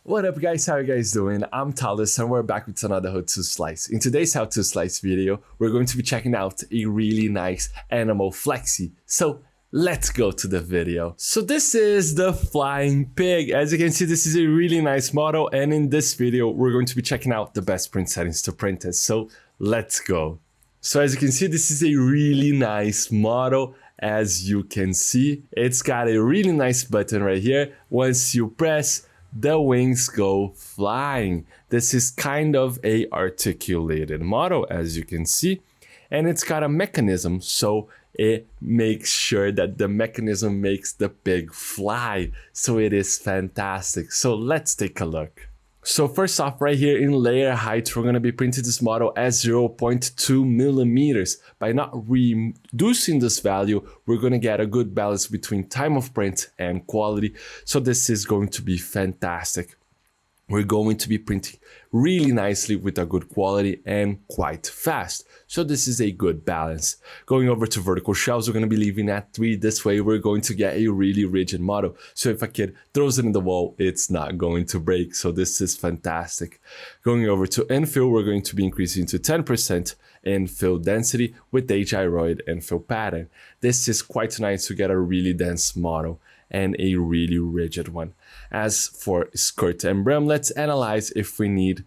What up guys, how you guys doing? I'm Talis and we're back with another How to Slice. In today's How to Slice video, we're going to be checking out a really nice animal flexi. So let's go to the video. So this is the flying pig. As you can see, this is a really nice model, and in this video, we're going to be checking out the best print settings to print it. So let's go. So as you can see, this is a really nice model. As you can see, it's got a really nice button right here. Once you press, the wings go flying. This is kind of a articulated model, as you can see, and it's got a mechanism, so it makes sure that the mechanism makes the pig fly. So it is fantastic. So let's take a look. So first off, right here in layer height, we're going to be printing this model at 0.2 millimeters. By not reducing this value, we're going to get a good balance between time of print and quality. So this is going to be fantastic. We're going to be printing really nicely with a good quality and quite fast. So this is a good balance. Going over to vertical shelves, we're going to be leaving at 3. This way we're going to get a really rigid model. So if a kid throws it in the wall, it's not going to break. So this is fantastic. Going over to infill, we're going to be increasing to 10% infill density with a gyroid infill pattern. This is quite nice to get a really dense model and a really rigid one. As for skirt and brim, let's analyze if we need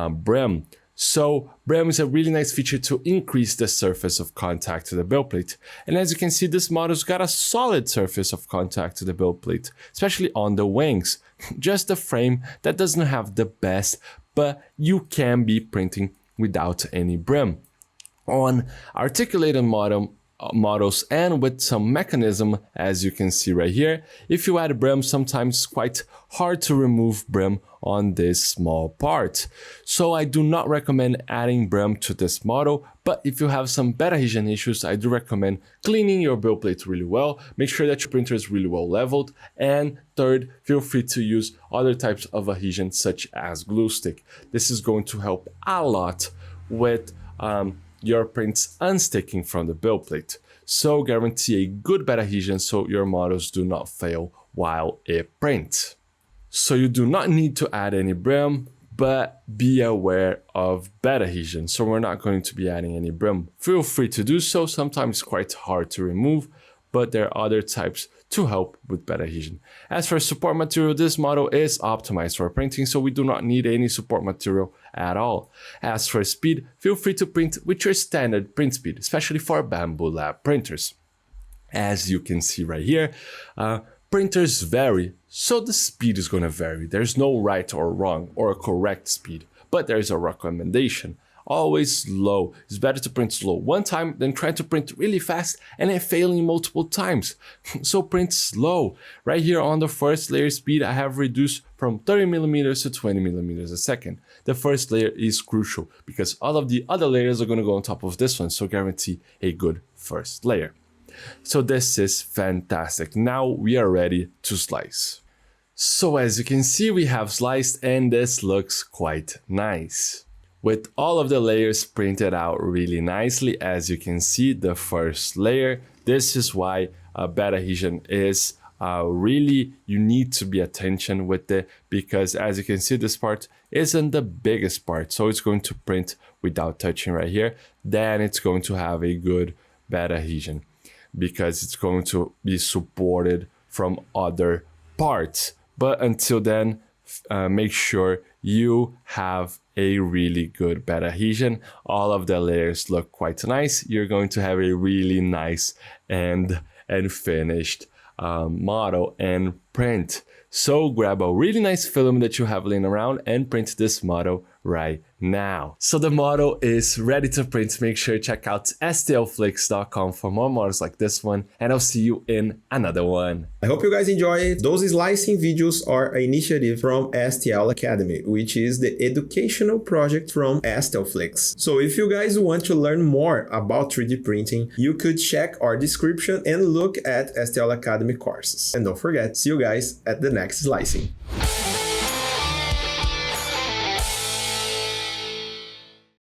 brim. So brim is a really nice feature to increase the surface of contact to the build plate. And as you can see, this model's got a solid surface of contact to the build plate, especially on the wings. Just the frame that doesn't have the best, but you can be printing without any brim. On articulated models and with some mechanism, as you can see right here, if you add brim, sometimes it's quite hard to remove brim on this small part. So I do not recommend adding brim to this model, but if you have some bed adhesion issues, I do recommend cleaning your build plate really well. Make sure that your printer is really well leveled, and third, feel free to use other types of adhesion such as glue stick. This is going to help a lot with your prints unsticking from the build plate. So guarantee a good bed adhesion so your models do not fail while it prints. So you do not need to add any brim, but be aware of bed adhesion. So we're not going to be adding any brim. Feel free to do so. Sometimes it's quite hard to remove, but there are other types to help with bed adhesion. As for support material, this model is optimized for printing, so we do not need any support material at all. As for speed, feel free to print with your standard print speed, especially for Bamboo Lab printers. As you can see right here, printers vary, so the speed is going to vary. There's no right or wrong or a correct speed, but there's a recommendation. Always slow. It's better to print slow one time than trying to print really fast and then failing multiple times. So print slow. Right here on the first layer speed, I have reduced from 30 millimeters to 20 millimeters a second. The first layer is crucial because all of the other layers are going to go on top of this one, so guarantee a good first layer. So this is fantastic. Now we are ready to slice. So as you can see, we have sliced and this looks quite nice. With all of the layers printed out really nicely, as you can see, the first layer. This is why bed adhesion is really, you need to be attention with it, because as you can see, this part isn't the biggest part. So it's going to print without touching right here. Then it's going to have a good bed adhesion because it's going to be supported from other parts. But until then, make sure you have a really good bed adhesion. All of the layers look quite nice. You're going to have a really nice and finished model and print. So grab a really nice film that you have laying around and print this model right now. So the model is ready to print. Make sure you check out stlflix.com for more models like this one, and I'll see you in another one. I hope you guys enjoy it. Those slicing videos are an initiative from STL Academy, which is the educational project from STL Flix. So if you guys want to learn more about 3D printing, you could check our description and look at STL Academy courses. And don't forget, see you guys at the next slicing.